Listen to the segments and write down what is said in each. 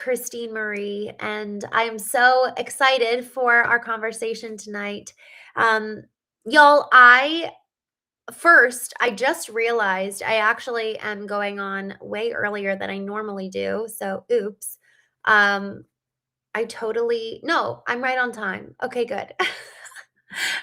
Christene Marie, and I am so excited for our conversation tonight. Um, y'all, I just realized I actually am going on way earlier than I normally do. So, oops. Um, no, I'm right on time. Okay, good.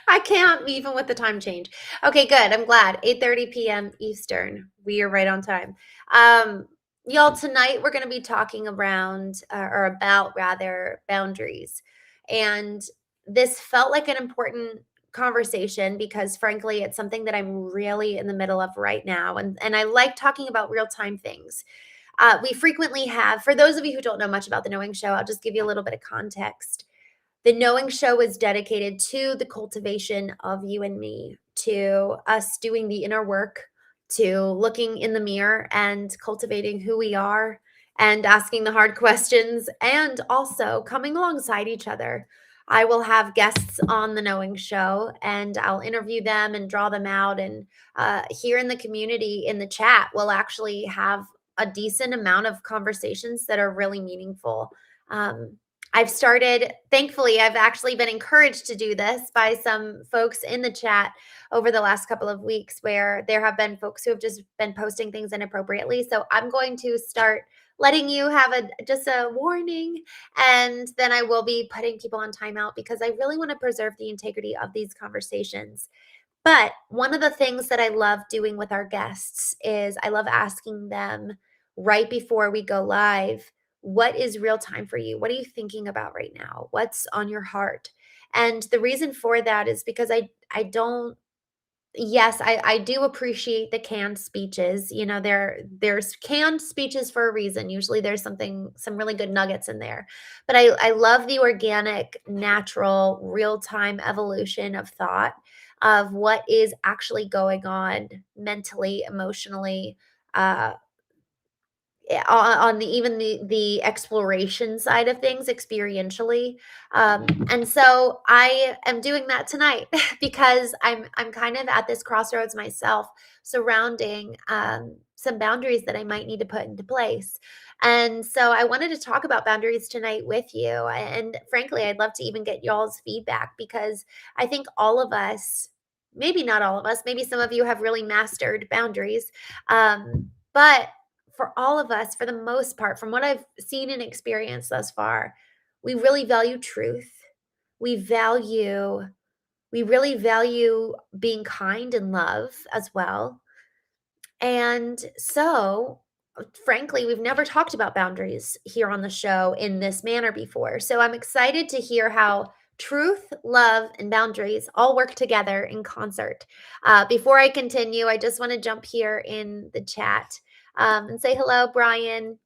I can't even with the time change. Okay, good. I'm glad. 8:30 p.m. Eastern. We are right on time. Um, y'all, tonight we're going to be talking around or about rather boundaries. And this felt like an important conversation because frankly, it's something that I'm really in the middle of right now. And I like talking about real-time things. We frequently have, for those of you who don't know much about the Knowing Show, I'll just give you a little bit of context. The Knowing Show is dedicated to the cultivation of you and me, to us doing the inner work, to looking in the mirror and cultivating who we are and asking the hard questions and also coming alongside each other. I will have guests on the Knowing Show and I'll interview them and draw them out. And here in the community, in the chat, we'll actually have a decent amount of conversations that are really meaningful. Um, thankfully, I've actually been encouraged to do this by some folks in the chat over the last couple of weeks where there have been folks who have just been posting things inappropriately. So I'm going to start letting you have just a warning, and then I will be putting people on timeout because I really want to preserve the integrity of these conversations. But one of the things that I love doing with our guests is I love asking them right before we go live, what is real time for you? What are you thinking about right now? What's on your heart? And the reason for that is because I don't yes, I do appreciate the canned speeches. You know, there's canned speeches for a reason. Usually there's some really good nuggets in there. But I love the organic, natural, real-time evolution of thought of what is actually going on mentally, emotionally, uh on the even the exploration side of things experientially. And so I am doing that tonight because I'm kind of at this crossroads myself surrounding some boundaries that I might need to put into place. And so I wanted to talk about boundaries tonight with you. And frankly, I'd love to even get y'all's feedback because I think all of us, maybe not all of us, maybe some of you have really mastered boundaries. But for all of us, for the most part, from what I've seen and experienced thus far, we really value truth. We value, we really value being kind and love as well. And so, frankly, we've never talked about boundaries here on the show in this manner before. So I'm excited to hear how truth, love, and boundaries all work together in concert. Before I continue, I just want to jump here in the chat and say hello, Brian.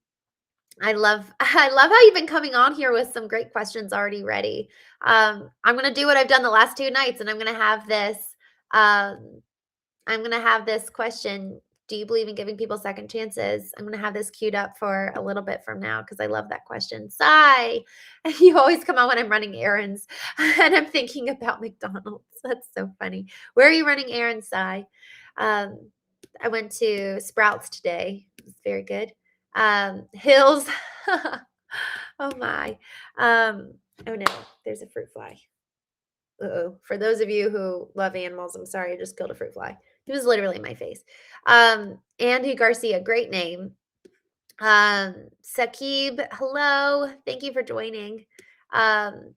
I love how you've been coming on here with some great questions already ready. I'm gonna do what I've done the last 2 nights, and um, I'm gonna have this question. Do you believe in giving people second chances? I'm gonna have this queued up for a little bit from now because I love that question. Sigh. You always come on when I'm running errands, and I'm thinking about McDonald's. That's so funny. Where are you running errands, Sigh? Um, I went to Sprouts today. It's very good. Hills. Oh my. Oh no, there's a fruit fly. Uh-oh. For those of you who love animals, I'm sorry, I just killed a fruit fly. He was literally in my face. Andy Garcia, great name. Saqib, hello. Thank you for joining. Um,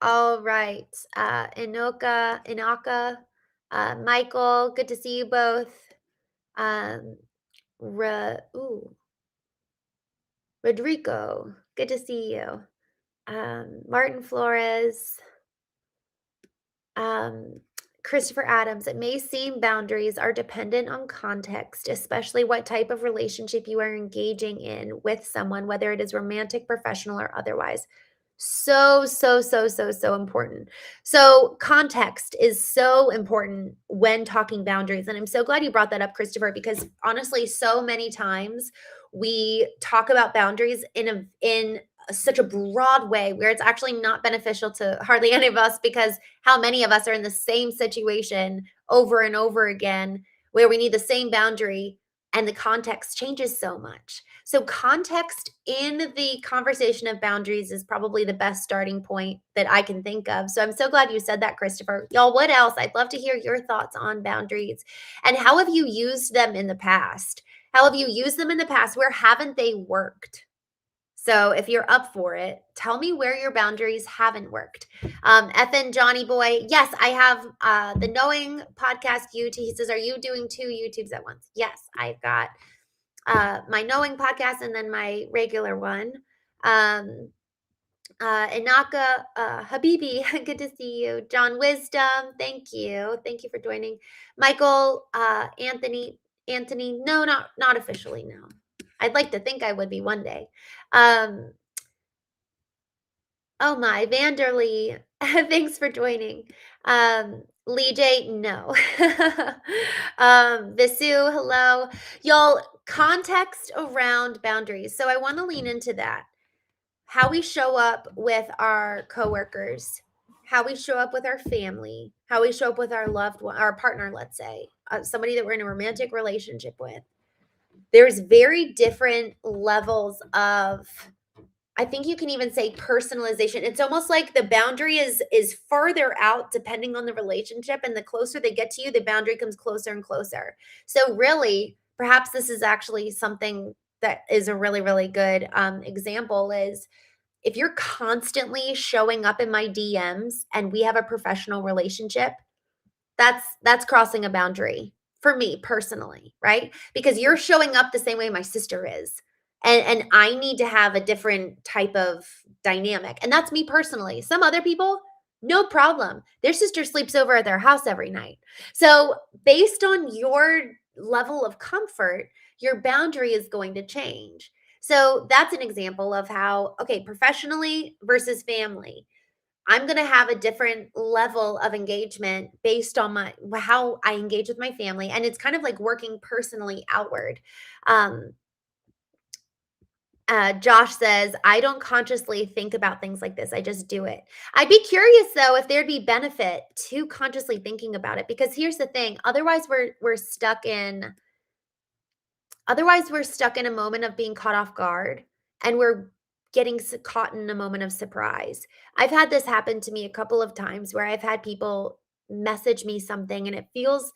all right. Inaka, Michael, good to see you both. Um, ooh, Rodrigo, good to see you. Martin Flores, um, Christopher Adams, it may seem boundaries are dependent on context, especially what type of relationship you are engaging in with someone, whether it is romantic, professional, or otherwise. So important. So, context is so important when talking boundaries. And I'm so glad you brought that up, Christopher, because honestly, so many times we talk about boundaries in such a broad way where it's actually not beneficial to hardly any of us because how many of us are in the same situation over and over again where we need the same boundary and the context changes so much. So context in the conversation of boundaries is probably the best starting point that I can think of. So I'm so glad you said that, Christopher. Y'all, what else? I'd love to hear your thoughts on boundaries and how have you used them in the past? How have you used them in the past? Where haven't they worked? So if you're up for it, tell me where your boundaries haven't worked. FN Johnny Boy, yes, I have the Knowing podcast. He says, are you doing 2 YouTubes at once? Yes, I've got my Knowing podcast and then my regular one. Inaka Habibi, good to see you. John Wisdom, thank you. Thank you for joining. Michael Anthony, no, not officially, no. I'd like to think I would be one day. Oh my, Vanderly, thanks for joining. Lee J, no. Visu, hello. Y'all, context around boundaries. So I want to lean into that. How we show up with our coworkers, how we show up with our family, how we show up with our loved one, our partner, let's say, somebody that we're in a romantic relationship with. There's very different levels of, I think you can even say, personalization. It's almost like the boundary is further out depending on the relationship, and the closer they get to you, the boundary comes closer and closer. So really, perhaps this is actually something that is a really, really good example is if you're constantly showing up in my DMs and we have a professional relationship, that's crossing a boundary for me personally, right? Because you're showing up the same way my sister is. And I need to have a different type of dynamic. And that's me personally. Some other people, no problem. Their sister sleeps over at their house every night. So, based on your level of comfort, your boundary is going to change. So, that's an example of how, okay, professionally versus family. I'm going to have a different level of engagement based on how I engage with my family, and it's kind of like working personally outward. Um, Josh says, I don't consciously think about things like this. I just do it. I'd be curious though if there'd be benefit to consciously thinking about it, because here's the thing. Otherwise, we're stuck in a moment of being caught off guard, and we're getting caught in a moment of surprise. I've had this happen to me a couple of times where I've had people message me something and it feels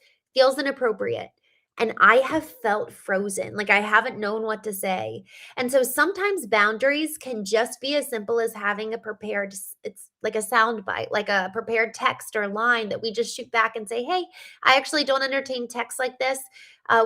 inappropriate. And I have felt frozen, like I haven't known what to say. And so sometimes boundaries can just be as simple as having a prepared, it's like a sound bite, like a prepared text or line that we just shoot back and say, hey, I actually don't entertain texts like this.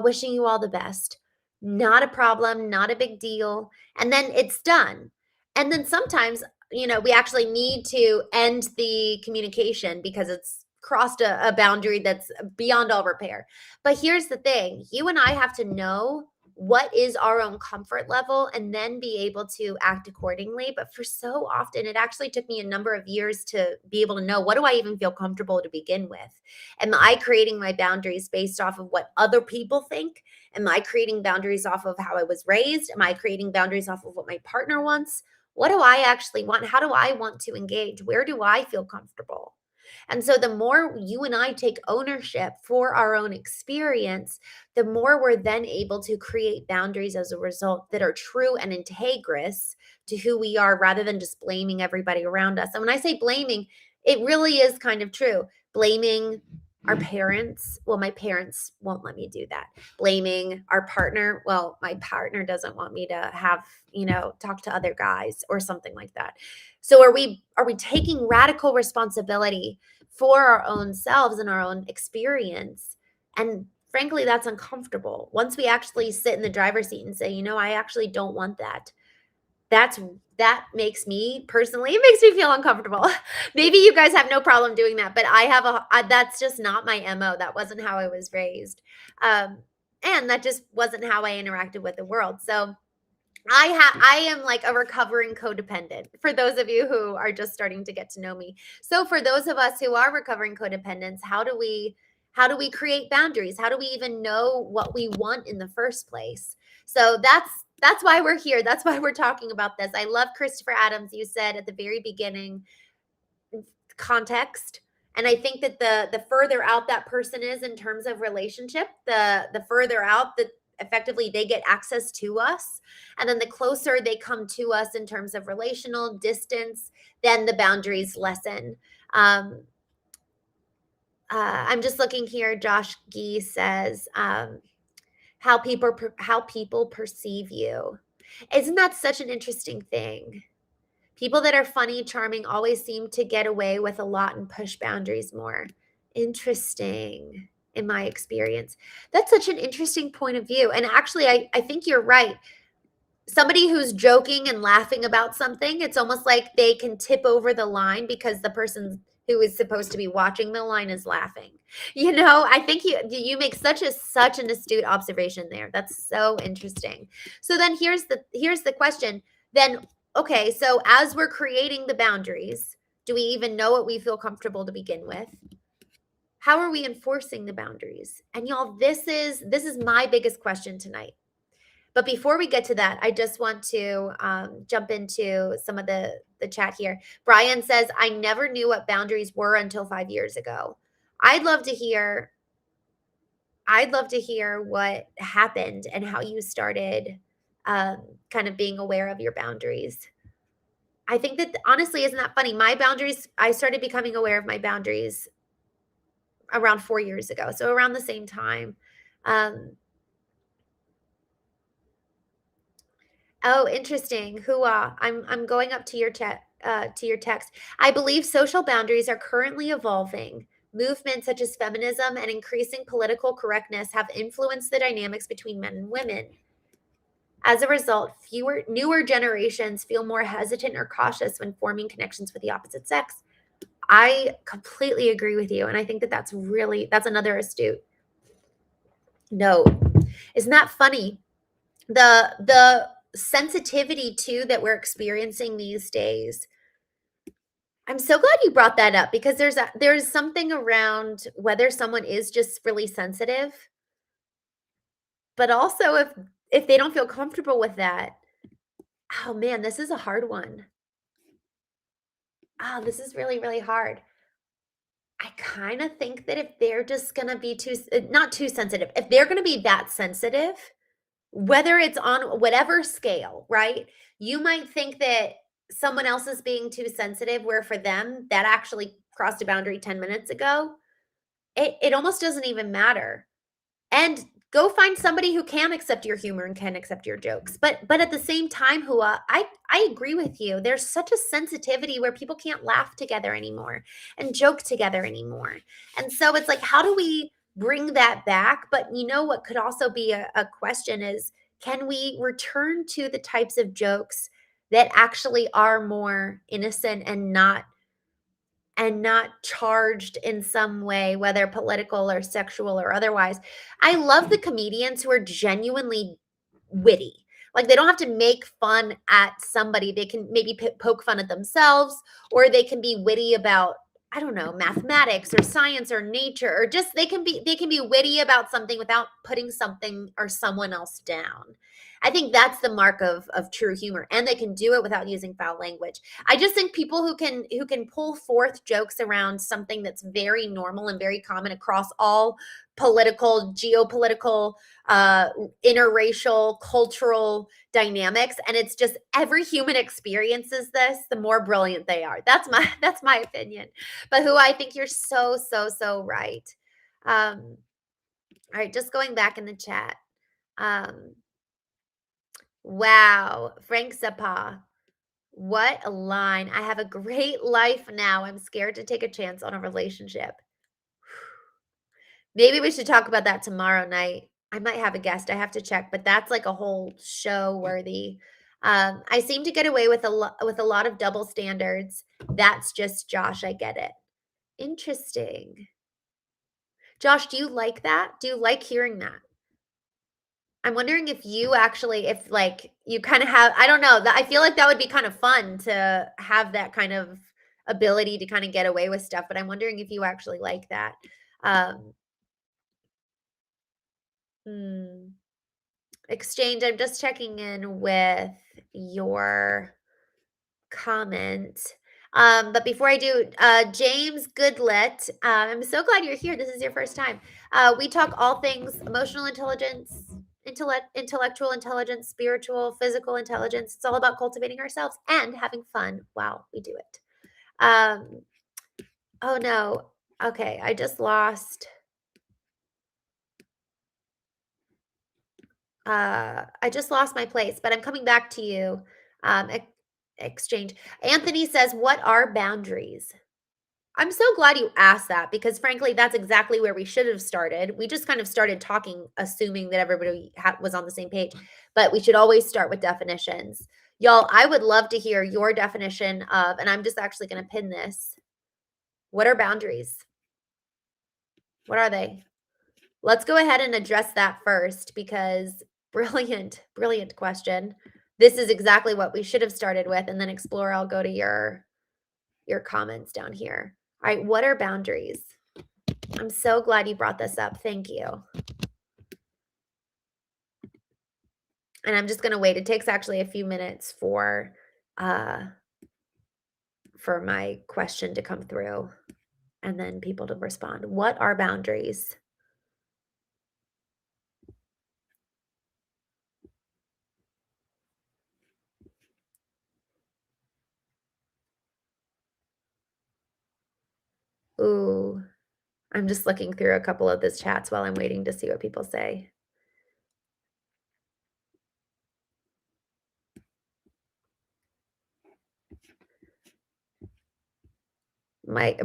Wishing you all the best. Not a problem, not a big deal. And then it's done. And then sometimes, we actually need to end the communication because it's crossed a boundary that's beyond all repair. But here's the thing, you and I have to know what is our own comfort level and then be able to act accordingly. But for so often, it actually took me a number of years to be able to know, what do I even feel comfortable to begin with? Am I creating my boundaries based off of what other people think? Am I creating boundaries off of how I was raised? Am I creating boundaries off of what my partner wants? What do I actually want? How do I want to engage? Where do I feel comfortable? And so the more you and I take ownership for our own experience, the more we're then able to create boundaries as a result that are true and integrous to who we are, rather than just blaming everybody around us. And when I say blaming, it really is kind of true. Blaming our parents. Well, my parents won't let me do that. Blaming our partner. Well, my partner doesn't want me to have, talk to other guys or something like that. So are we taking radical responsibility for our own selves and our own experience? And frankly, that's uncomfortable. Once we actually sit in the driver's seat and say, I actually don't want that. That makes me personally, it makes me feel uncomfortable. Maybe you guys have no problem doing that, but that's just not my MO. That wasn't how I was raised. And that just wasn't how I interacted with the world. So I am like a recovering codependent, for those of you who are just starting to get to know me. So for those of us who are recovering codependents, how do we create boundaries? How do we even know what we want in the first place? So that's why we're here. That's why we're talking about this. I love Christopher Adams. You said at the very beginning, context. And I think that the further out that person is in terms of relationship, the further out that effectively they get access to us. And then the closer they come to us in terms of relational distance, then the boundaries lessen. I'm just looking here. Josh Gee says, how people perceive you. Isn't that such an interesting thing? People that are funny, charming always seem to get away with a lot and push boundaries more. Interesting, in my experience. That's such an interesting point of view. And actually, I think you're right. Somebody who's joking and laughing about something, it's almost like they can tip over the line because the person who is supposed to be watching the line is laughing. I think you make such an astute observation there. That's so interesting. So then here's the question. Then okay, so as we're creating the boundaries, do we even know what we feel comfortable to begin with? How are we enforcing the boundaries? And y'all, this is my biggest question tonight. But before we get to that, I just want to jump into some of the chat here. Brian says, I never knew what boundaries were until 5 years ago. I'd love to hear what happened and how you started kind of being aware of your boundaries. I think that honestly, isn't that funny? My boundaries, I started becoming aware of my boundaries around 4 years ago. So around the same time. Oh, interesting. Hua. I'm going up to your text. I believe social boundaries are currently evolving. Movements such as feminism and increasing political correctness have influenced the dynamics between men and women. As a result, newer generations feel more hesitant or cautious when forming connections with the opposite sex. I completely agree with you, and I think that that's another astute note. Isn't that funny? The sensitivity too that we're experiencing these days. I'm so glad you brought that up because there's something around whether someone is just really sensitive, but also if they don't feel comfortable with that. Oh man, this is a hard one. Oh, this is really, really hard. I kind of think that if they're just going to be not too sensitive, if they're going to be that sensitive, whether it's on whatever scale, right? You might think that someone else is being too sensitive, where for them, that actually crossed a boundary 10 minutes ago. It almost doesn't even matter. And go find somebody who can accept your humor and can accept your jokes. But at the same time, Hua, I agree with you. There's such a sensitivity where people can't laugh together anymore and joke together anymore. And so it's like, how do we bring that back? But what could also be a question is, can we return to the types of jokes that actually are more innocent and not charged in some way, whether political or sexual or otherwise? I love the comedians who are genuinely witty. Like, they don't have to make fun at somebody. They can maybe poke fun at themselves, or they can be witty about, I don't know, mathematics or science or nature, or just they can be witty about something without putting something or someone else down. I think that's the mark of true humor, and they can do it without using foul language. I just think people who can pull forth jokes around something that's very normal and very common across all political, geopolitical, interracial, cultural dynamics, and it's just every human experiences this, the more brilliant they are. That's my opinion. But who I think you're so right. All right, just going back in the chat. Wow, Frank Zappa. What a line. I have a great life now. I'm scared to take a chance on a relationship. Maybe we should talk about that tomorrow night. I might have a guest. I have to check, but that's like a whole show worthy. I seem to get away with a lot of double standards. That's just Josh. I get it. Interesting. Josh, do you like that? Do you like hearing that? I'm wondering if you actually, if like you kind of have, I don't know, that I feel like that would be kind of fun to have that kind of ability to kind of get away with stuff, but I'm wondering if you actually like that. Um, hmm. Exchange, I'm just checking in with your comment. But before I do, James Goodlet, I'm so glad you're here. This is your first time. We talk all things emotional intelligence, intellectual intelligence, spiritual, physical intelligence. It's all about cultivating ourselves and having fun while we do it. Um, oh no. Okay, I just lost my place, but I'm coming back to you. Exchange. Anthony says, "What are boundaries?" I'm so glad you asked that because frankly, that's exactly where we should have started. We just kind of started talking, assuming that everybody was on the same page, but we should always start with definitions. Y'all, I would love to hear your definition of, and I'm just actually going to pin this. What are boundaries? What are they? Let's go ahead and address that first because brilliant, brilliant question. This is exactly what we should have started with, and then Explorer, I'll go to your comments down here. All right, what are boundaries? I'm so glad you brought this up. Thank you. And I'm just going to wait. It takes actually a few minutes for my question to come through and then people to respond. What are boundaries? Ooh, I'm just looking through a couple of these chats while I'm waiting to see what people say.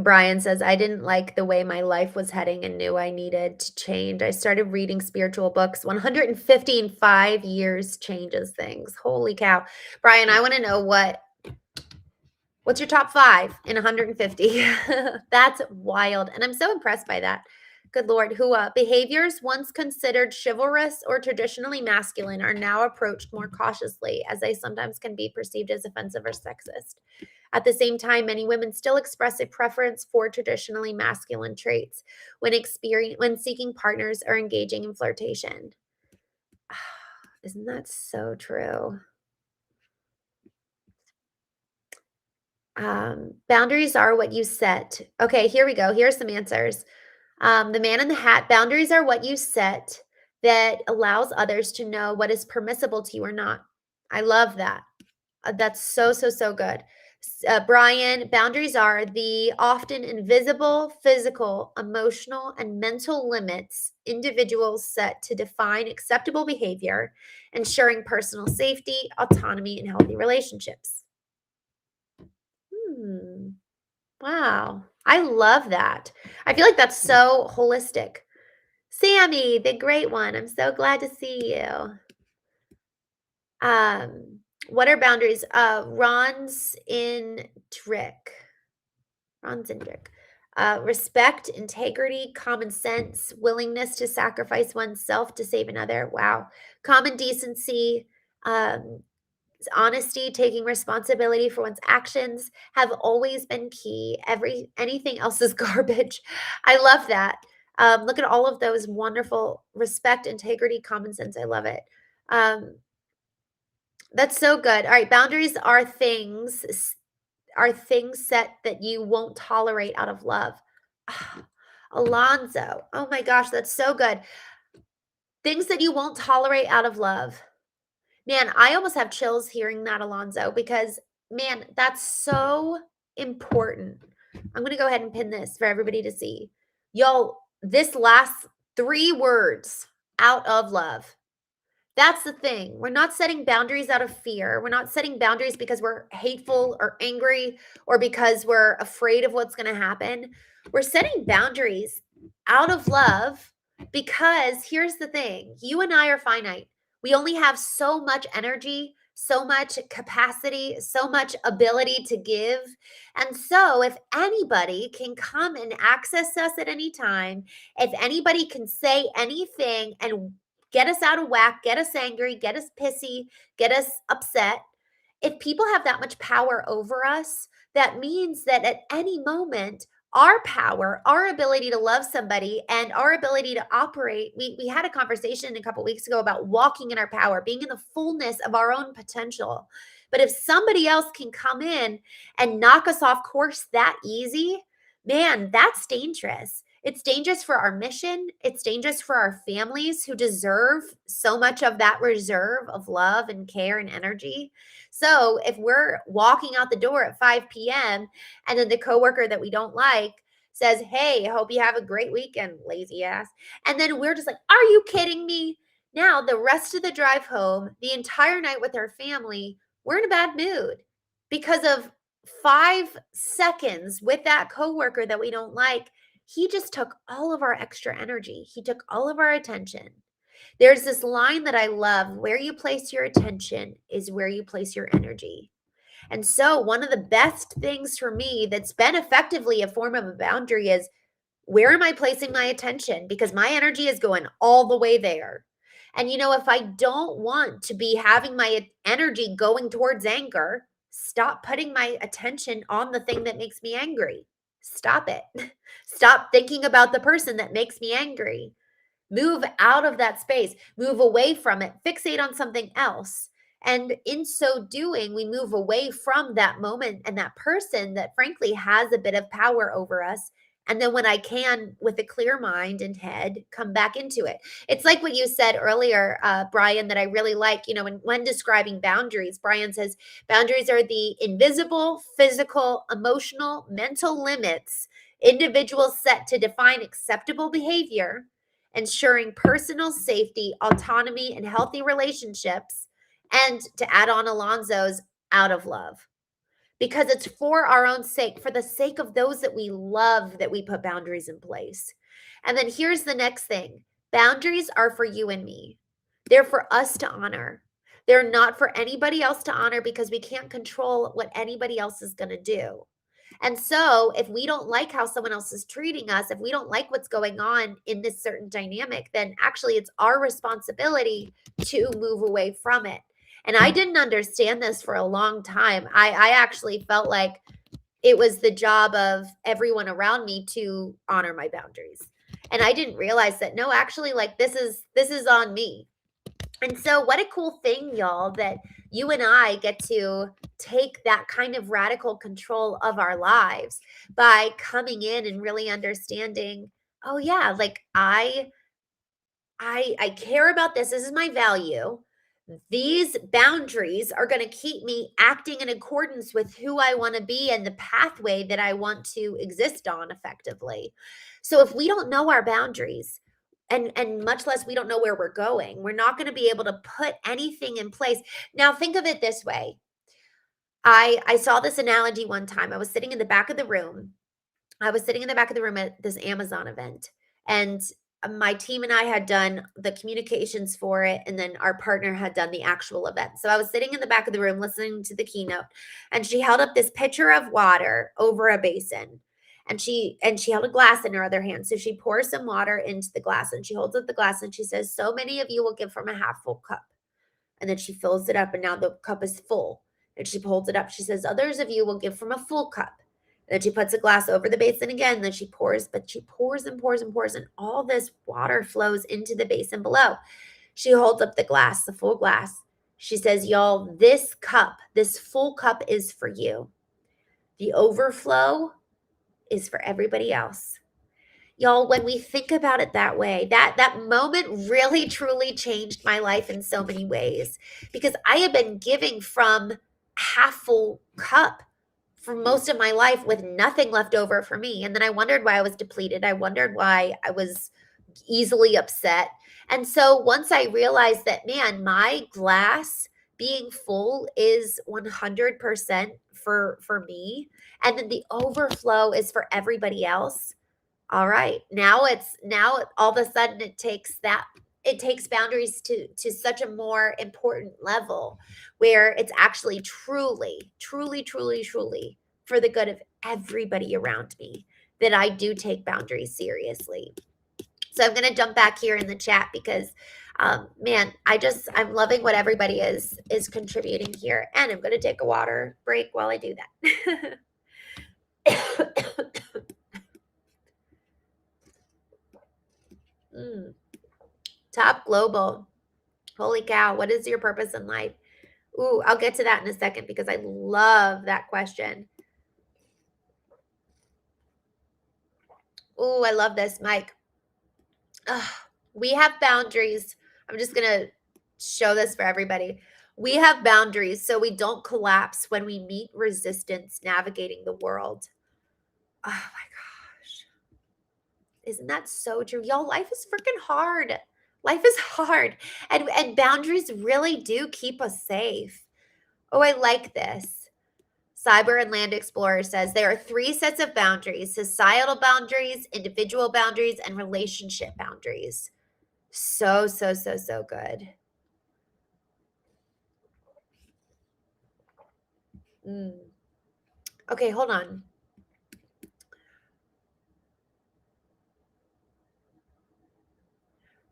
Brian says, I didn't like the way my life was heading and knew I needed to change. I started reading spiritual books. 150 in 5 years changes things. Holy cow. Brian, I want to know what's your top 5 in 150? That's wild. And I'm so impressed by that. Good Lord. Behaviors once considered chivalrous or traditionally masculine are now approached more cautiously, as they sometimes can be perceived as offensive or sexist. At the same time, many women still express a preference for traditionally masculine traits when seeking partners or engaging in flirtation. Isn't that so true? Boundaries are what you set. Okay, here we go. Here are some answers. The man in the hat. Boundaries are what you set that allows others to know what is permissible to you or not. I love that. That's so, so, so good. Brian, boundaries are the often invisible physical, emotional, and mental limits individuals set to define acceptable behavior, ensuring personal safety, autonomy, and healthy relationships. Hmm. Wow. I love that. I feel like that's so holistic. Sammy, the great one. I'm so glad to see you. What are boundaries? Ron's in Drick. Respect, integrity, common sense, willingness to sacrifice oneself to save another. Wow. Common decency, um, honesty, taking responsibility for one's actions have always been key. Anything else is garbage. I love that. Look at all of those wonderful respect, integrity, common sense. I love it. Um, that's so good. All right, boundaries are things set that you won't tolerate out of love. Ah, Alonzo. Oh my gosh, that's so good. Things that you won't tolerate out of love. Man, I almost have chills hearing that, Alonzo, because man, that's so important. I'm going to go ahead and pin this for everybody to see. Y'all, this last 3 words, out of love. That's the thing. We're not setting boundaries out of fear. We're not setting boundaries because we're hateful or angry or because we're afraid of what's going to happen. We're setting boundaries out of love because here's the thing. You and I are finite. We only have so much energy, so much capacity, so much ability to give. And so if anybody can come and access us at any time, if anybody can say anything and get us out of whack, get us angry, get us pissy, get us upset. If people have that much power over us, that means that at any moment, our power, our ability to love somebody, and our ability to operate. We had a conversation a couple weeks ago about walking in our power, being in the fullness of our own potential. But if somebody else can come in and knock us off course that easy, man, that's dangerous. It's dangerous for our mission. It's dangerous for our families who deserve so much of that reserve of love and care and energy. So if we're walking out the door at 5 p.m. and then the coworker that we don't like says, "Hey, I hope you have a great weekend, lazy ass." And then we're just like, "Are you kidding me?" Now, the rest of the drive home, the entire night with our family, we're in a bad mood because of 5 seconds with that coworker that we don't like. He just took all of our extra energy. He took all of our attention. There's this line that I love: where you place your attention is where you place your energy. And so, one of the best things for me that's been effectively a form of a boundary is, where am I placing my attention? Because my energy is going all the way there. And if I don't want to be having my energy going towards anger, stop putting my attention on the thing that makes me angry. Stop it. Stop thinking about the person that makes me angry. Move out of that space, move away from it, fixate on something else. And in so doing, we move away from that moment and that person that frankly has a bit of power over us. And then when I can, with a clear mind and head, come back into it. It's like what you said earlier, Brian, that I really like. When describing boundaries, Brian says boundaries are the invisible, physical, emotional, mental limits individuals set to define acceptable behavior, ensuring personal safety, autonomy, and healthy relationships, and to add on Alonzo's, out of love. Because it's for our own sake, for the sake of those that we love, that we put boundaries in place. And then here's the next thing: boundaries are for you and me. They're for us to honor. They're not for anybody else to honor, because we can't control what anybody else is going to do. And so, if we don't like how someone else is treating us, if we don't like what's going on in this certain dynamic, then actually it's our responsibility to move away from it. And I didn't understand this for a long time. I actually felt like it was the job of everyone around me to honor my boundaries. And I didn't realize that, no, actually, like, this is on me. And so, what a cool thing, y'all, that you and I get to take that kind of radical control of our lives by coming in and really understanding, oh yeah, like I care about this. This is my value. These boundaries are going to keep me acting in accordance with who I want to be and the pathway that I want to exist on effectively. So if we don't know our boundaries, and much less we don't know where we're going, we're not going to be able to put anything in place. Now think of it this way. I saw this analogy one time. I was sitting in the back of the room. I was sitting in the back of the room at this Amazon event, and my team and I had done the communications for it, and then our partner had done the actual event. So I was sitting in the back of the room listening to the keynote, and she held up this pitcher of water over a basin. And she held a glass in her other hand. So she pours some water into the glass, and she holds up the glass, and she says, "So many of you will give from a half full cup." And then she fills it up, and now the cup is full. And she holds it up. She says, "Others of you will give from a full cup." And then she puts a glass over the basin again. And then she pours, but she pours and pours and pours, and all this water flows into the basin below. She holds up the glass, the full glass. She says, "Y'all, this cup, this full cup is for you. The overflow is for everybody else." Y'all, when we think about it that way, that moment really truly changed my life in so many ways, because I had been giving from half full cup for most of my life with nothing left over for me. And then I wondered why I was depleted. I wondered why I was easily upset. And so once I realized that, man, my glass being full is 100% for me, and then the overflow is for everybody else. All right. Now all of a sudden it takes boundaries to such a more important level, where it's actually truly, truly, truly, truly for the good of everybody around me, that I do take boundaries seriously. So I'm going to jump back here in the chat, because man, I'm loving what everybody is contributing here, and I'm going to take a water break while I do that. Top global. Holy cow. What is your purpose in life? Ooh, I'll get to that in a second, because I love that question. Oh, I love this, Mike. Ugh, we have boundaries. I'm just gonna show this for everybody. We have boundaries so we don't collapse when we meet resistance navigating the world. Oh my gosh. Isn't that so true? Y'all, life is freaking hard. Life is hard. And boundaries really do keep us safe. Oh, I like this. Cyber and Land Explorer says there are three sets of boundaries: societal boundaries, individual boundaries, and relationship boundaries. So, so, so, so good. Mm. Okay, hold on.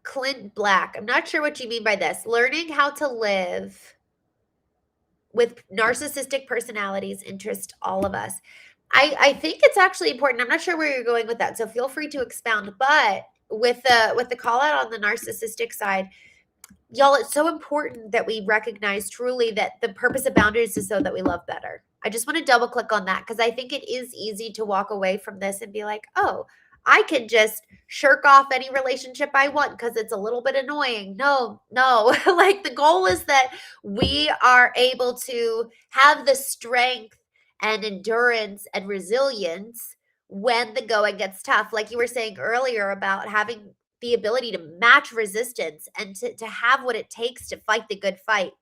Clint Black. I'm not sure what you mean by this. Learning how to live with narcissistic personalities interest all of us. I think it's actually important. I'm not sure where you're going with that, so feel free to expound. But with the call out on the narcissistic side, y'all, it's so important that we recognize truly that the purpose of boundaries is so that we love better. I just want to double click on that because I think it is easy to walk away from this and be like, oh, I can just shirk off any relationship I want because it's a little bit annoying. No, no. Like the goal is that we are able to have the strength and endurance and resilience when the going gets tough. Like you were saying earlier about having the ability to match resistance and to have what it takes to fight the good fight.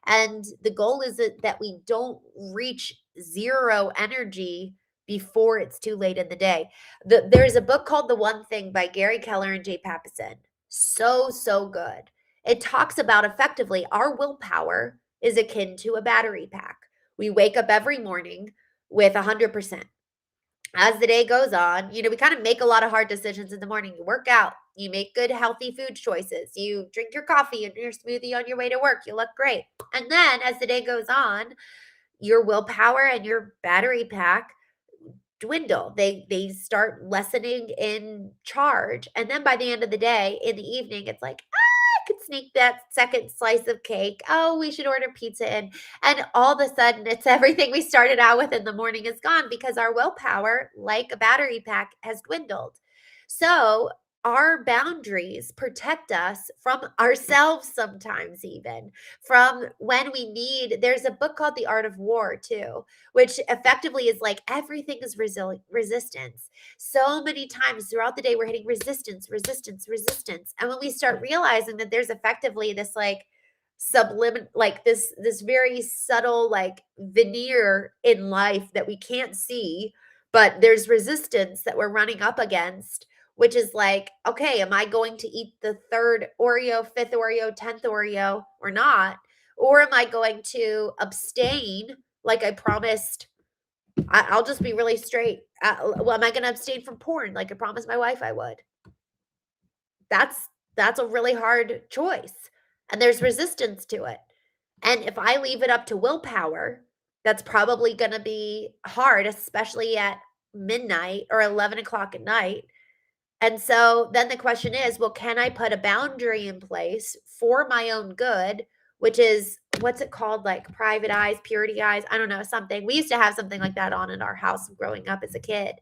And the goal is that we don't reach zero energy before it's too late in the day. There's a book called The One Thing by Gary Keller and Jay Papasan. So, so good. It talks about effectively our willpower is akin to a battery pack. We wake up every morning with 100%. As the day goes on, we kind of make a lot of hard decisions in the morning. You work out, you make good, healthy food choices, you drink your coffee and your smoothie on your way to work. You look great. And then as the day goes on, your willpower and your battery pack dwindle. They start lessening in charge. And then by the end of the day, in the evening, it's like, could sneak that second slice of cake. Oh, we should order pizza in. And all of a sudden, it's everything we started out with in the morning is gone because our willpower, like a battery pack, has dwindled. So, our boundaries protect us from ourselves sometimes, even from when we need. There's a book called The Art of War, too, which effectively is like everything is resistance. So many times throughout the day, we're hitting resistance, resistance, resistance. And when we start realizing that there's effectively this like subliminal, like this very subtle like veneer in life that we can't see, but there's resistance that we're running up against, which is like, okay, am I going to eat the third Oreo, fifth Oreo, 10th Oreo or not? Or am I going to abstain like I promised? I'll just be really straight. Well, am I going to abstain from porn like I promised my wife I would? That's a really hard choice, and there's resistance to it. And if I leave it up to willpower, that's probably going to be hard, especially at midnight or 11 o'clock at night. And so then the question is, well, can I put a boundary in place for my own good, which is what's it called? Like private eyes, purity eyes. I don't know, something. We used to have something like that on in our house growing up as a kid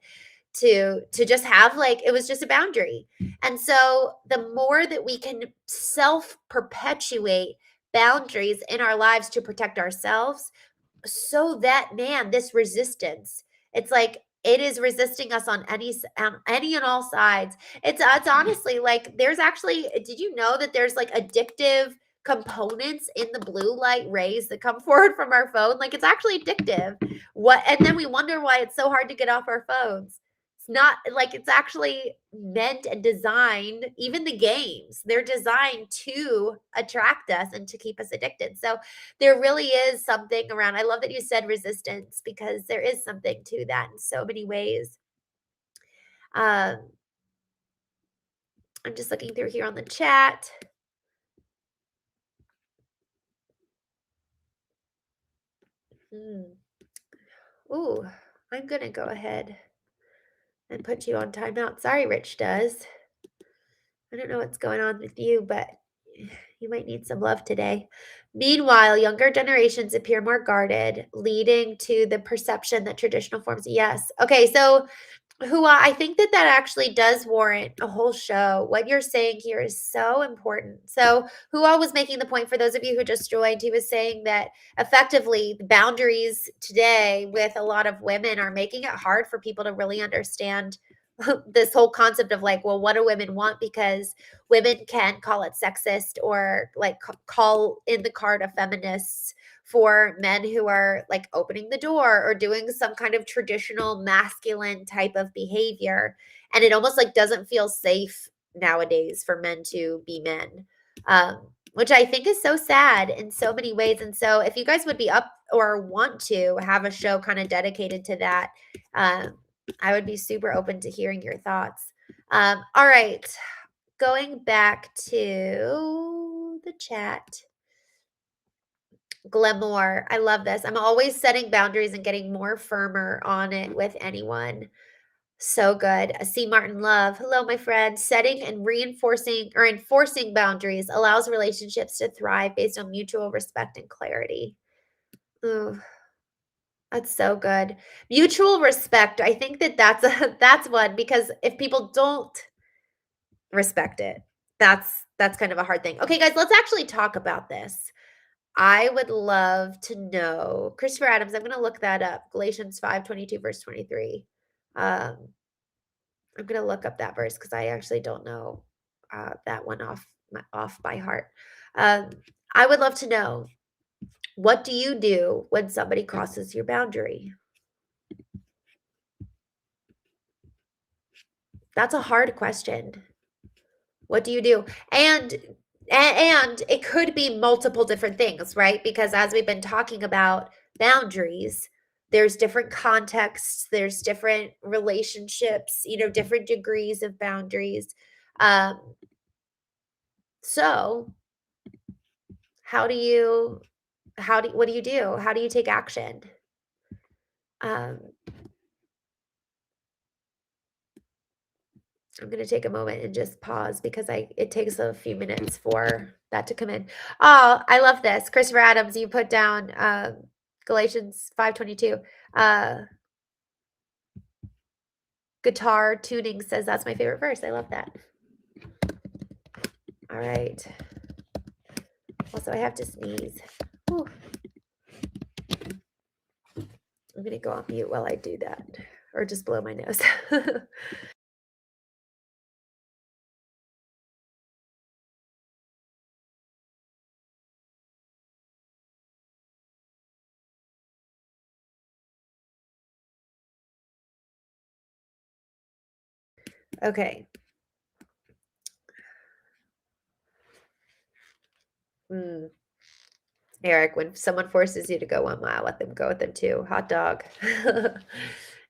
to just have like it was just a boundary. And so the more that we can self perpetuate boundaries in our lives to protect ourselves, so that man, this resistance, it's like it is resisting us on any and all sides. It's honestly like there's actually, did you know that there's like addictive components in the blue light rays that come forward from our phone? Like it's actually addictive. What and then we wonder why it's so hard to get off our phones. It's not like it's actually meant and designed, even the games, they're designed to attract us and to keep us addicted. So there really is something around. I love that you said resistance because there is something to that in so many ways. Um, I'm just looking through here on the chat. Ooh, I'm gonna go ahead and put you on timeout. Sorry, Rich does. I don't know what's going on with you, but you might need some love today. Meanwhile, younger generations appear more guarded, leading to the perception that traditional forms. Yes. Okay. So Hua, I think that that actually does warrant a whole show. What you're saying here is so important. So, Hua was making the point for those of you who just joined, he was saying that effectively the boundaries today with a lot of women are making it hard for people to really understand this whole concept of like, well, what do women want? Because women can call it sexist or like call in the card of feminists for men who are like opening the door or doing some kind of traditional masculine type of behavior. And it almost like doesn't feel safe nowadays for men to be men, which I think is so sad in so many ways. And so, if you guys would be up or want to have a show kind of dedicated to that, I would be super open to hearing your thoughts. All right, going back to the chat. Glamour. I love this. I'm always setting boundaries and getting more firmer on it with anyone. So good. C. Martin Love. Hello, my friend. Setting and reinforcing or enforcing boundaries allows relationships to thrive based on mutual respect and clarity. Ooh, that's so good. Mutual respect. I think that that's one because if people don't respect it, that's kind of a hard thing. Okay, guys, let's actually talk about this. I would love to know Christopher Adams, I'm gonna look that up, Galatians 5:22, verse 23. Um, I'm gonna look up that verse because I actually don't know, that one off by heart. Um, I would love to know, what do you do when somebody crosses your boundary? That's a hard question. What do you do? And and it could be multiple different things, right? Because as we've been talking about boundaries, there's different contexts, there's different relationships, different degrees of boundaries. Um, so how do you what do you do? How do you take action? Um, I'm gonna take a moment and just pause because it takes a few minutes for that to come in. Oh, I love this. Christopher Adams, you put down Galatians 5:22. Uh Guitar tuning says that's my favorite verse. I love that. All right. Also, I have to sneeze. Whew. I'm gonna go on mute while I do that. Or just blow my nose. Okay. Mm. Eric, when someone forces you to go 1 mile, let them go with them too. Hot dog.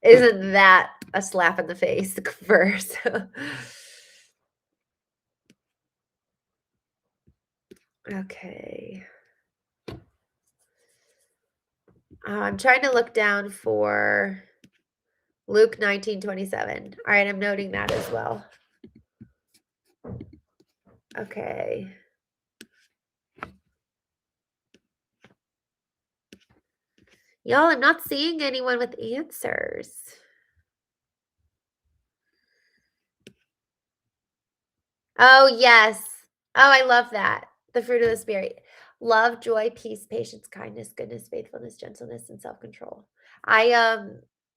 Isn't that a slap in the face verse? Okay. I'm trying to look down for Luke 19:27. All right, I'm noting that as well. Okay. Y'all, I'm not seeing anyone with answers. Oh, yes. Oh, I love that. The fruit of the spirit. Love, joy, peace, patience, kindness, goodness, faithfulness, gentleness, and self-control.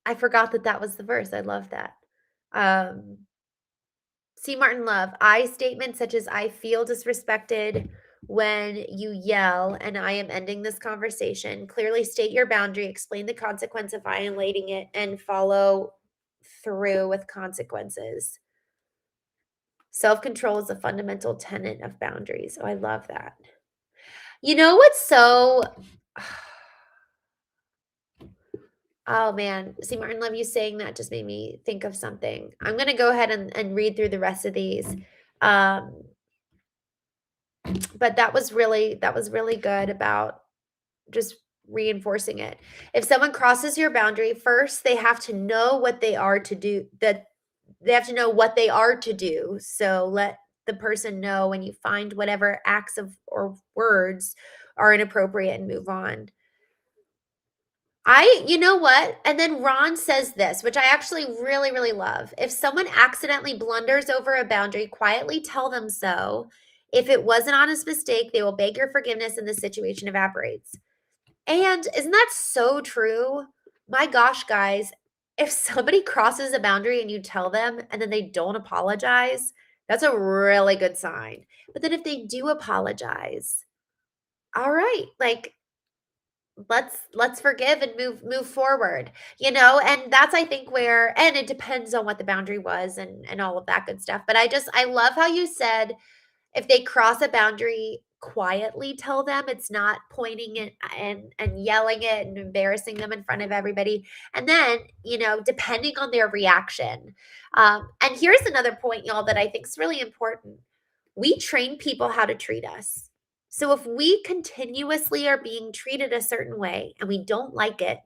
I forgot that that was the verse. I love that. Um C. Martin Love, I statements such as I feel disrespected when you yell and I am ending this conversation. Clearly state your boundary, explain the consequence of violating it, and follow through with consequences. Self control is a fundamental tenet of boundaries. Oh, I love that. You know what's so. Oh man, see Martin Love, you saying that just made me think of something. I'm gonna go ahead and read through the rest of these. Um, but that was really good about just reinforcing it. If someone crosses your boundary, first they have to know what they are to do, that they have to know what they are to do. So let the person know when you find whatever acts of or words are inappropriate and move on. You know what? And then Ron says this, which I actually really, really love. If someone accidentally blunders over a boundary, quietly tell them so. If it was an honest mistake, they will beg your forgiveness and the situation evaporates. And isn't that so true? My gosh, guys, if somebody crosses a boundary and you tell them and then they don't apologize, that's a really good sign. But then if they do apologize, all right, like let's forgive and move forward, and that's I think where, and it depends on what the boundary was and all of that good stuff. But I love how you said if they cross a boundary, quietly tell them. It's not pointing it and yelling it and embarrassing them in front of everybody. And then, depending on their reaction. And here's another point, y'all, that I think is really important. We train people how to treat us. So if we continuously are being treated a certain way and we don't like it,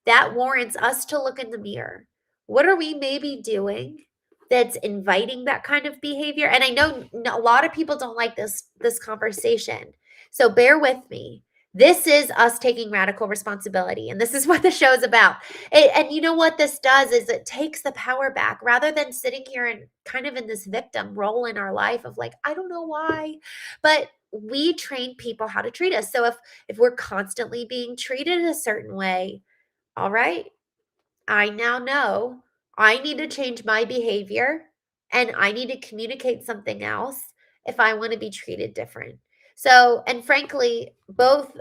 that warrants us to look in the mirror. What are we maybe doing that's inviting that kind of behavior? And I know a lot of people don't like this conversation. So bear with me. This is us taking radical responsibility, and this is what the show is about. And you know what this does is it takes the power back rather than sitting here and kind of in this victim role in our life of like, I don't know why, but we train people how to treat us. So if we're constantly being treated a certain way, all right, I now know I need to change my behavior and I need to communicate something else if I want to be treated different. So, and frankly,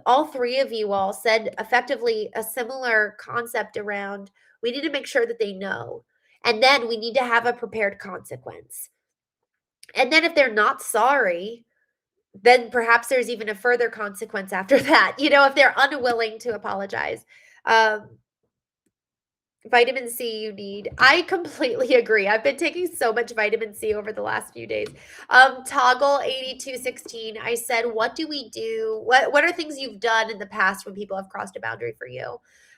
all three of you all said effectively a similar concept around we need to make sure that they know. And then we need to have a prepared consequence. And then if they're not sorry, then perhaps there's even a further consequence after that, if they're unwilling to apologize. Um, Vitamin C you need. I completely agree. I've been taking so much vitamin C over the last few days. Toggle 8216. I said, what do we do? What are things you've done in the past when people have crossed a boundary for you?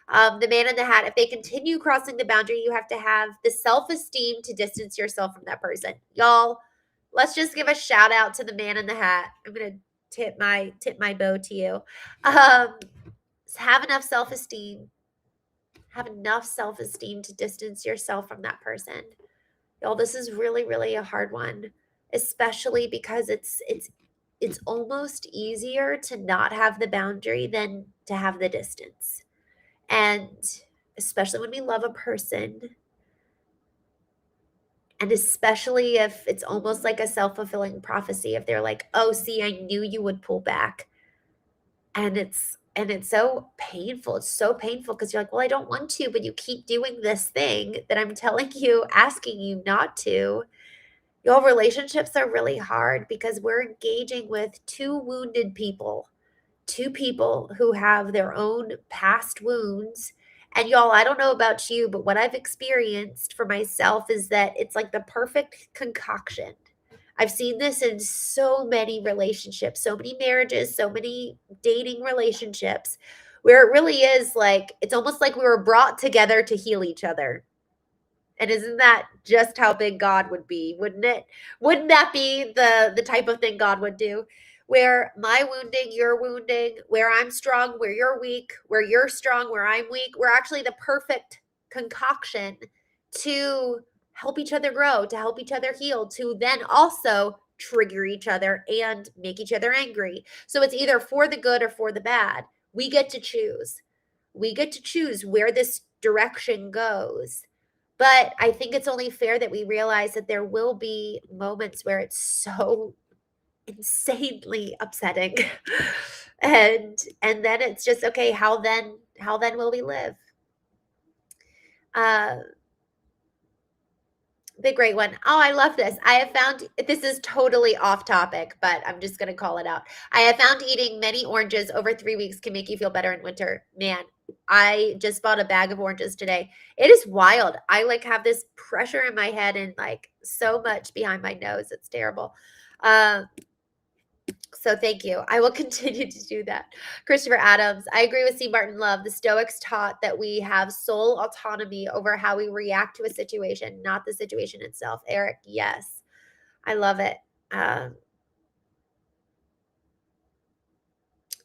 The man in the hat, if they continue crossing the boundary, you have to have the self-esteem to distance yourself from that person. Y'all, let's just give a shout out to the man in the hat. I'm gonna tip my bow to you. Um, have enough self-esteem to distance yourself from that person. Y'all, this is really, really a hard one, especially because it's almost easier to not have the boundary than to have the distance. And especially when we love a person, and especially if it's almost like a self-fulfilling prophecy, if they're like, oh, see, I knew you would pull back. And it's so painful. It's so painful because you're like, well, I don't want to, but you keep doing this thing that I'm telling you, asking you not to. Your relationships are really hard because we're engaging with two wounded people, two people who have their own past wounds. And y'all, I don't know about you, but what I've experienced for myself is that it's like the perfect concoction. I've seen this in so many relationships, so many marriages, so many dating relationships, where it really is like it's almost like we were brought together to heal each other. And isn't that just how big God would be, wouldn't it? Wouldn't that be the type of thing God would do? Where my wounding, you're wounding, where I'm strong, where you're weak, where you're strong, where I'm weak. We're actually the perfect concoction to help each other grow, to help each other heal, to then also trigger each other and make each other angry. So it's either for the good or for the bad. We get to choose. We get to choose where this direction goes. But I think it's only fair that we realize that there will be moments where it's so insanely upsetting. And then it's just okay, how then will we live? Uh the great one. Oh, I love this. I have found this is totally off topic, but I'm just going to call it out. I have found eating many oranges over 3 weeks can make you feel better in winter. Man, I just bought a bag of oranges today. It is wild. I like have this pressure in my head and like so much behind my nose. It's terrible. Uh, so thank you. I will continue to do that. Christopher Adams, I agree with C. Martin Love. The Stoics taught that we have sole autonomy over how we react to a situation, not the situation itself. Eric, yes. I love it. Um,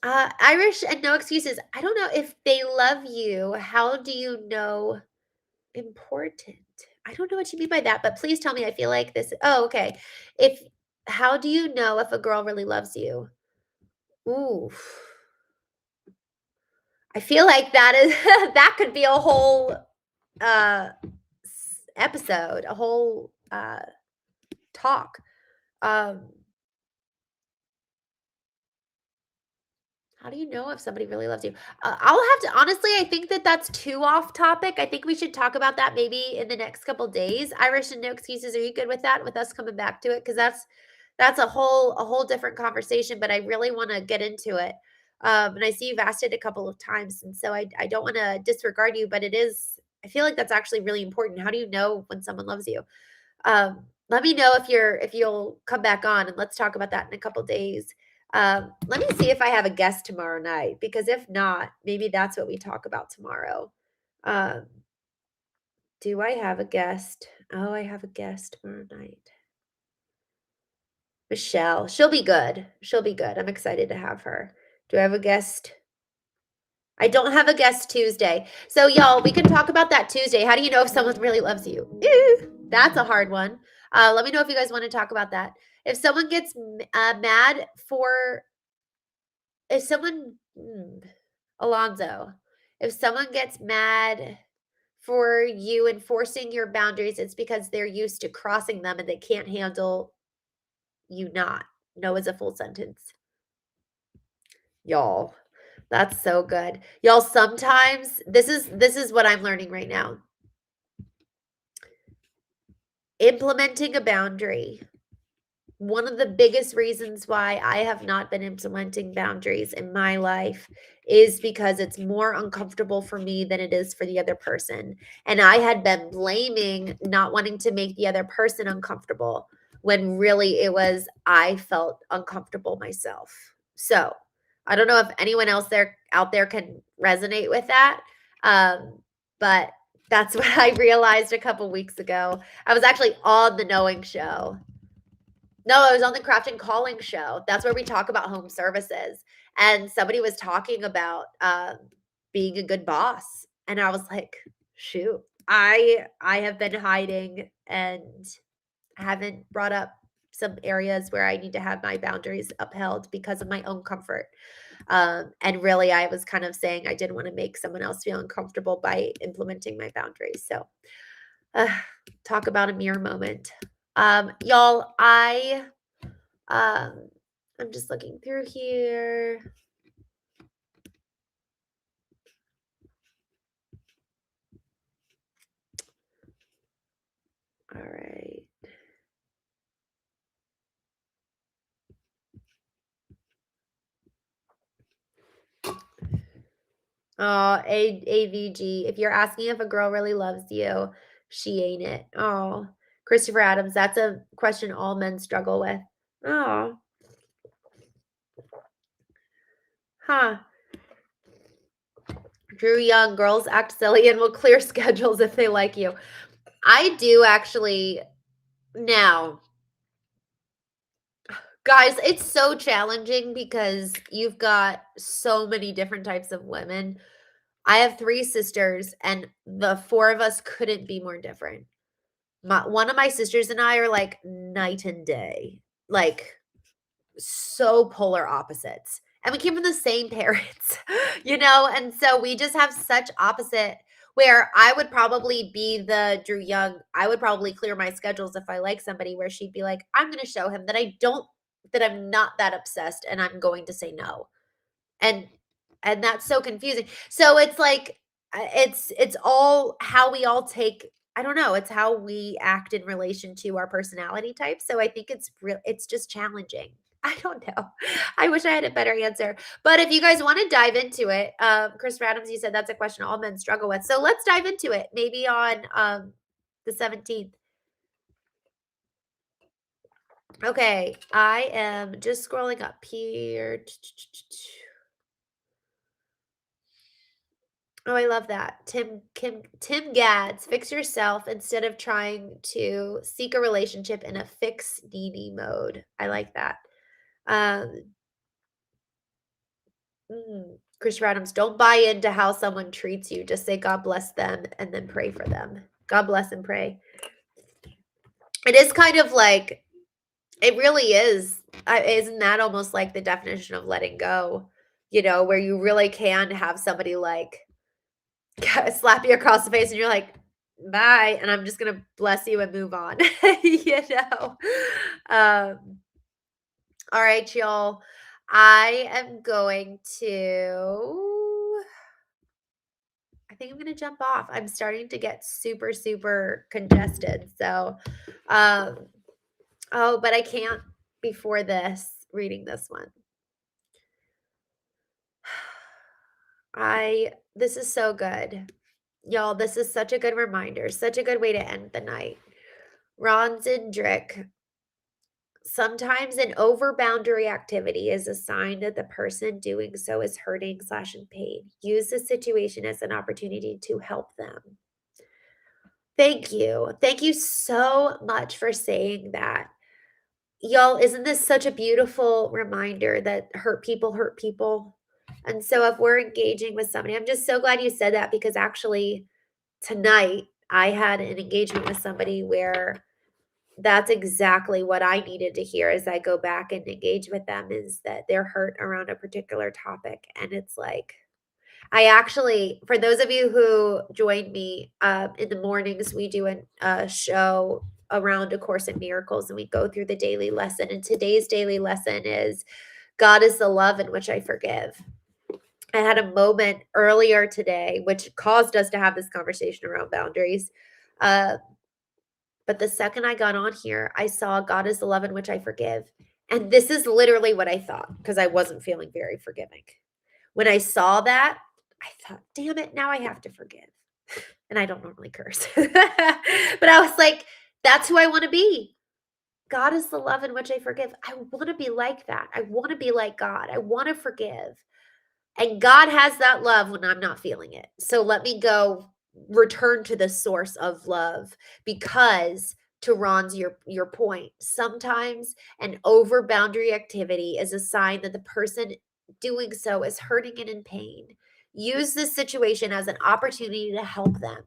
Irish and no excuses. I don't know if they love you. How do you know important? I don't know what you mean by that, but please tell me. I feel like this. Oh, okay. If How do you know if a girl really loves you? Ooh, I feel like that is that could be a whole episode, a whole talk. Um, How do you know if somebody really loves you? I'll have to honestly, I think that that's too off topic. I think we should talk about that maybe in the next couple days. Irish and no excuses. Are you good with that? With us coming back to it? Because that's a whole different conversation. But I really want to get into it. And I see you've asked it a couple of times, and so I don't want to disregard you, but it is. I feel like that's actually really important. How do you know when someone loves you? Let me know if you'll come back on and let's talk about that in a couple days. Let me see if I have a guest tomorrow night because if not, maybe that's what we talk about tomorrow. Um, do I have a guest? Oh, I have a guest tomorrow night. Michelle. She'll be good. She'll be good. I'm excited to have her. Do I have a guest? I don't have a guest Tuesday. So, y'all, we can talk about that Tuesday. How do you know if someone really loves you? That's a hard one. Let me know if you guys want to talk about that. If someone gets mad for, if someone, Alonzo, if someone gets mad for you enforcing your boundaries, it's because they're used to crossing them and they can't handle you not. No is a full sentence. Y'all, that's so good. Y'all, sometimes this is what I'm learning right now. Implementing a boundary. One of the biggest reasons why I have not been implementing boundaries in my life is because it's more uncomfortable for me than it is for the other person. And I had been blaming not wanting to make the other person uncomfortable when really it was I felt uncomfortable myself. So, I don't know if anyone else there out there can resonate with that. Um, but that's what I realized a couple weeks ago. I was actually on the Knowing show. No, I was on the Craft and Calling show. That's where we talk about home services. And somebody was talking about being a good boss. And I was like, shoot, I have been hiding and haven't brought up some areas where I need to have my boundaries upheld because of my own comfort. And really, I was kind of saying I didn't want to make someone else feel uncomfortable by implementing my boundaries. So, uh, talk about a mirror moment. Y'all, um, I'm just looking through here. All right. Oh, AVG. If you're asking if a girl really loves you, she ain't it. Oh, Christopher Adams. That's a question all men struggle with. Oh, huh. Drew Young. Girls act silly and will clear schedules if they like you. I do actually now. Guys, it's so challenging because you've got so many different types of women. I have 3 sisters, and the 4 of us couldn't be more different. One of my sisters and I are like night and day, like so polar opposites. And we came from the same parents, and so we just have such opposite where I would probably be the Drew Young. I would probably clear my schedules if I like somebody where she'd be like, I'm going to show him that I'm not that obsessed and I'm going to say no. And that's so confusing. So it's like it's all how we all take I don't know, it's how we act in relation to our personality type. So I think it's just challenging. I don't know. I wish I had a better answer. But if you guys want to dive into it, Chris Adams, you said that's a question all men struggle with. So let's dive into it. Maybe on the 17th. Okay, I am just scrolling up here. Oh, I love that. Tim Gads, fix yourself instead of trying to seek a relationship in a fix needy mode. I like that. Um, Christopher Adams, don't buy into how someone treats you. Just say God bless them and then pray for them. God bless and pray. It is kind of like, it really is. Isn't that almost like the definition of letting go? Where you really can have somebody like slap you across the face and you're like, bye. And I'm just going to bless you and move on. you know? Um, all right, y'all. I am going to I think I'm gonna jump off. I'm starting to get super, super congested. So, um, oh, but I can't before reading this one. This is so good. Y'all, this is such a good reminder, such a good way to end the night. Ron Zindrick. Sometimes an over boundary activity is a sign that the person doing so is hurting/in pain. Use the situation as an opportunity to help them. Thank you. Thank you so much for saying that. Y'all, isn't this such a beautiful reminder that hurt people hurt people? And so if we're engaging with somebody, I'm just so glad you said that because actually tonight I had an engagement with somebody where that's exactly what I needed to hear as I go back and engage with them is that they're hurt around a particular topic. And it's like, I actually, for those of you who join me in the mornings, we do a show around A Course in Miracles, and we go through the daily lesson. And today's daily lesson is God is the love in which I forgive. I had a moment earlier today, which caused us to have this conversation around boundaries. Uh, but the second I got on here, I saw God is the love in which I forgive. And this is literally what I thought because I wasn't feeling very forgiving. When I saw that, I thought, damn it, now I have to forgive. And I don't normally curse. But I was like, that's who I want to be. God is the love in which I forgive. I want to be like that. I want to be like God. I want to forgive. And God has that love when I'm not feeling it. So let me go return to the source of love because to Ron's your point, sometimes an over boundary activity is a sign that the person doing so is hurting and in pain. Use this situation as an opportunity to help them.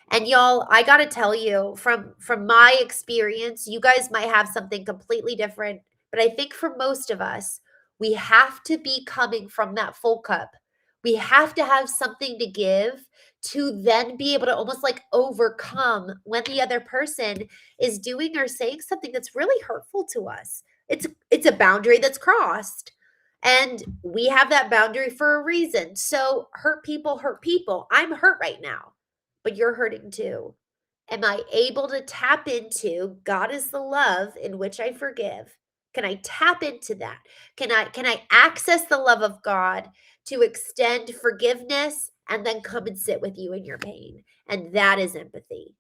And y'all, I got to tell you from my experience, you guys might have something completely different, but I think for most of us, we have to be coming from that full cup. We have to have something to give to then be able to almost like overcome when the other person is doing or saying something that's really hurtful to us. It's a boundary that's crossed. And we have that boundary for a reason. So hurt people hurt people. I'm hurt right now, but you're hurting too. Am I able to tap into God is the love in which I forgive? Can I tap into that? Can I access the love of God to extend forgiveness and then come and sit with you in your pain? And that is empathy.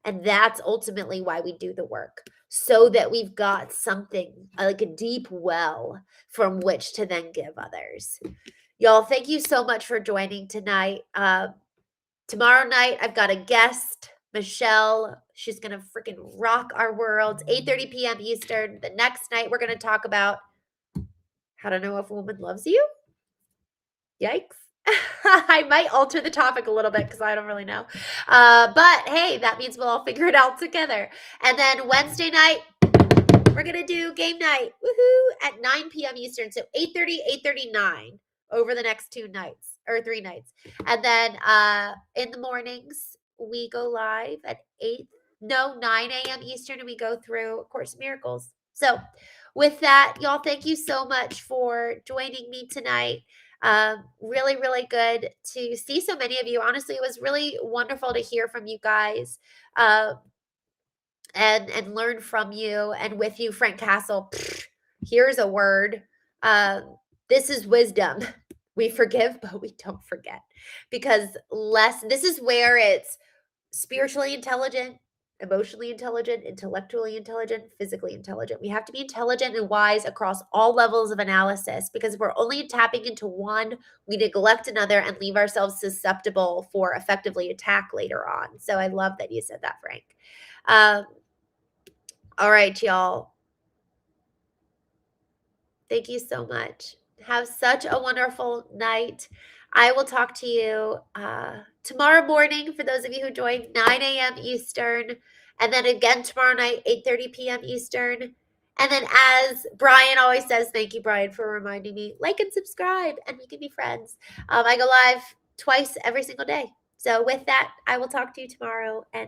And that's ultimately why we do the work, so that we've got something like a deep well from which to then give others. Y'all, thank you so much for joining tonight. Tomorrow night, I've got a guest, Michelle. She's going to freaking rock our world. 8:30 p.m. Eastern. The next night, we're going to talk about how to know if a woman loves you. Yikes. I might alter the topic a little bit because I don't really know. But hey, that means we'll all figure it out together. And then Wednesday night, we're going to do game night. Woohoo! At 9 p.m. Eastern. So 8:30, 8:39 over the next 2 nights or 3 nights. And then in the mornings, we go live at 9 a.m. Eastern, and we go through A Course in Miracles. So with that, y'all, thank you so much for joining me tonight. Really, really good to see so many of you. Honestly, it was really wonderful to hear from you guys. And learn from you and with you, Frank Castle. Here's a word. This is wisdom. We forgive, but we don't forget. Because this is where it's spiritually intelligent, emotionally intelligent, intellectually intelligent, physically intelligent. We have to be intelligent and wise across all levels of analysis, because if we're only tapping into one, we neglect another and leave ourselves susceptible for effectively attack later on. So I love that you said that, Frank. All right, y'all. Thank you so much. Have such a wonderful night. I will talk to you tomorrow morning for those of you who joined 9 a.m. Eastern, and then again tomorrow night, 8:30 p.m. Eastern. And then, as Brian always says, thank you, Brian, for reminding me, like and subscribe, and we can be friends. I go live twice every single day. So, with that, I will talk to you tomorrow. And